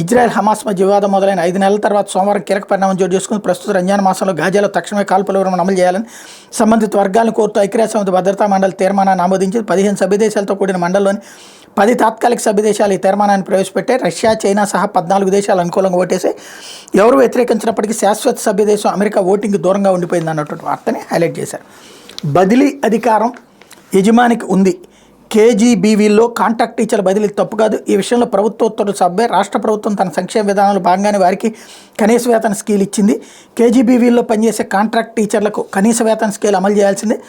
Israel Hamas మధ్య వివాదం మొదలైన 5 నెలల తర్వాత సోమవారం కీలక పరిణామం చోటు చేసుకుని ప్రస్తుత రంజాన్ మాసంలో గాజాలో తక్షణమే కాల్పుల విరమణ అమలు చేయాలని సంబంధిత వర్గాలను కోరుతూ ఐక్యరాజ్యసమితి భద్రతా మండలి తీర్మానాన్ని ఆమోదించింది. 15 సభ్యదేశాలతో కూడిన మండలిలోని 10 తాత్కాలిక సభ్యదేశాలు ఈ తీర్మానాన్ని ప్రవేశపెట్టాయి. రష్యా, చైనా సహా 14 దేశాలు అనుకూలంగా ఓటేసి ఎవరు వ్యతిరేకించినప్పటికీ శాశ్వత సభ్యదేశం అమెరికా ఓటింగ్కి దూరంగా ఉండిపోయింది అన్నటువంటి వార్తని హైలైట్ చేశారు. బదిలీ అధికారం యజమానికి ఉంది. కేజీబీవీల్లో కాంట్రాక్ట్ టీచర్ల బదిలీ తప్పు కాదు. ఈ విషయంలో ప్రభుత్వ ఉత్తర్వులు సభ్యే రాష్ట్ర ప్రభుత్వం తన సంక్షేమ విధానంలో భాగంగానే వారికి కనీస వేతన స్కేల్ ఇచ్చింది. కేజీబీవీల్లో పనిచేసే కాంట్రాక్ట్ టీచర్లకు కనీస వేతన స్కేల్ అమలు చేయాల్సిందే.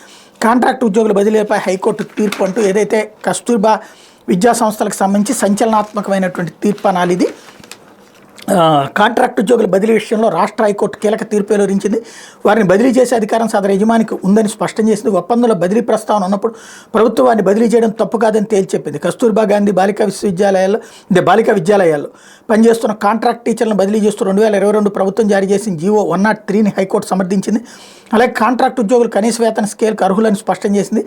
కాంట్రాక్ట్ ఉద్యోగుల బదిలీలపై హైకోర్టు తీర్పు అంటూ ఏదైతే కస్తూర్బా విద్యా సంస్థలకు సంబంధించి సంచలనాత్మకమైనటువంటి తీర్పు అనాలి ఇది. కాంట్రాక్ట్ ఉద్యోగుల బదిలీ విషయంలో రాష్ట్ర హైకోర్టు కీలక తీర్పు వెలువరించింది. వారిని బదిలీ చేసే అధికారం సదరు యజమానికి ఉందని స్పష్టం చేసింది. ఒప్పందంలో బదిలీ ప్రస్తావన ఉన్నప్పుడు ప్రభుత్వం వారిని బదిలీ చేయడం తప్పు కాదని తేల్చెప్పింది. కస్తూర్బా గాంధీ బాలికా విద్యాలయాల్లో పనిచేస్తున్న కాంట్రాక్ట్ టీచర్లను బదిలీ చేస్తూ 2022 ప్రభుత్వం జారీ చేసిన జీవో 103ని హైకోర్టు సమర్థించింది. అలాగే కాంట్రాక్ట్ ఉద్యోగులు కనీస వేతన స్కేల్కి అర్హులని స్పష్టం చేసింది.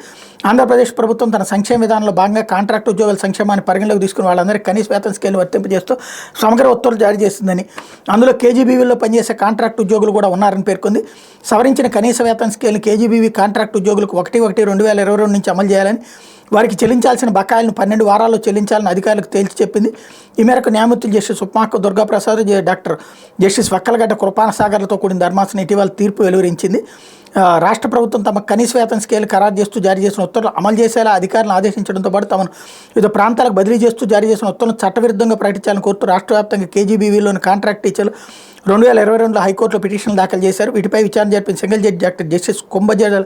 ఆంధ్రప్రదేశ్ ప్రభుత్వం తన సంక్షేమ విధానంలో భాగంగా కాంట్రాక్ట్ ఉద్యోగుల సంక్షేమాన్ని పరిగణలోకి తీసుకుని వాళ్ళందరికీ కనీస వేతన స్కేల్ని వర్తింపజేస్తూ సమగ్ర ఉత్తర్వులు జారీ చేసిందని, అందులో కేజీబీవీలో పనిచేసే కాంట్రాక్ట్ ఉద్యోగులు కూడా ఉన్నారని పేర్కొంది. సవరించిన కనీస వేతన స్కేల్ని కేజీబీవీ కాంట్రాక్ట్ ఉద్యోగులకు 1/1/2022 నుంచి అమలు చేయాలని, వారికి చెల్లించాల్సిన బకాయిలను 12 వారాల్లో చెల్లించాలని అధికారులకు తేల్చి చెప్పింది. ఈ మేరకు న్యాయమూర్తులు justice Upmaka Durgaprasad, doctor justice Vakkalagadda కృపానసాగర్లతో కూడిన ధర్మాసనం ఇటీవల తీర్పు వెలువరించింది. రాష్ట్ర ప్రభుత్వం తమ కనీస వేతన స్కేల్ ఖరారు చేస్తూ జారీ చేసిన ఉత్తర్వులు అమలు చేసేలా అధికారులను ఆదేశించడంతో పాటు తమను వివిధ ప్రాంతాలకు బదిలీ చేస్తూ జారీ చేసిన ఉత్తర్వులను చట్టవిరుద్ధంగా ప్రకటించాలని కోరుతూ రాష్ట్ర వ్యాప్తంగా కేజీబీవీలోని కాంట్రాక్ట్ టీచర్లు 2022లో హైకోర్టులో పిటిషన్లు దాఖలు చేశారు. వీటిపై విచారణ జరిపిన single judge doctor justice Kumbhajala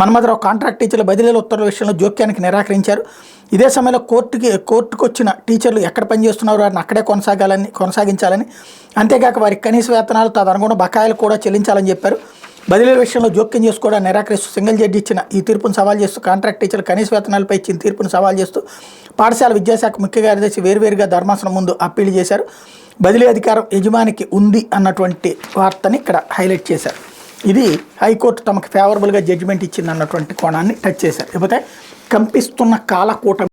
Manmatharao contract టీచర్ల బదిలీల ఉత్తర్వుల విషయంలో జోక్యానికి నిరాకరించారు. ఇదే సమయంలో కోర్టుకు వచ్చిన టీచర్లు ఎక్కడ పనిచేస్తున్నారో వారిని అక్కడే కొనసాగించాలని, అంతేకాక వారికి కనీస వేతనాలు తదనుగుణ బకాయిలు కూడా చెల్లించాలని చెప్పారు. బదిలీల విషయంలో జోక్యం చేసుకోవడానికి నిరాకరిస్తూ సింగిల్ జడ్జి ఇచ్చిన ఈ తీర్పును సవాల్ చేస్తూ కాంట్రాక్ట్ టీచర్లు కనీస వేతనాలపై ఇచ్చిన తీర్పును సవాల్ చేస్తూ పాఠశాల విద్యాశాఖ ముఖ్య కార్యదర్శి వేర్వేరుగా ధర్మాసనం ముందు అప్పీల్ చేశారు. బదిలీ అధికారం యజమానికి ఉంది అన్నటువంటి వార్తని ఇక్కడ హైలైట్ చేశారు. ఇది హైకోర్టు తమకు ఫేవరబుల్గా జడ్జిమెంట్ ఇచ్చింది అన్నటువంటి కోణాన్ని టచ్ చేశారు. లేకపోతే కంపిస్తున్న కాలకూటమి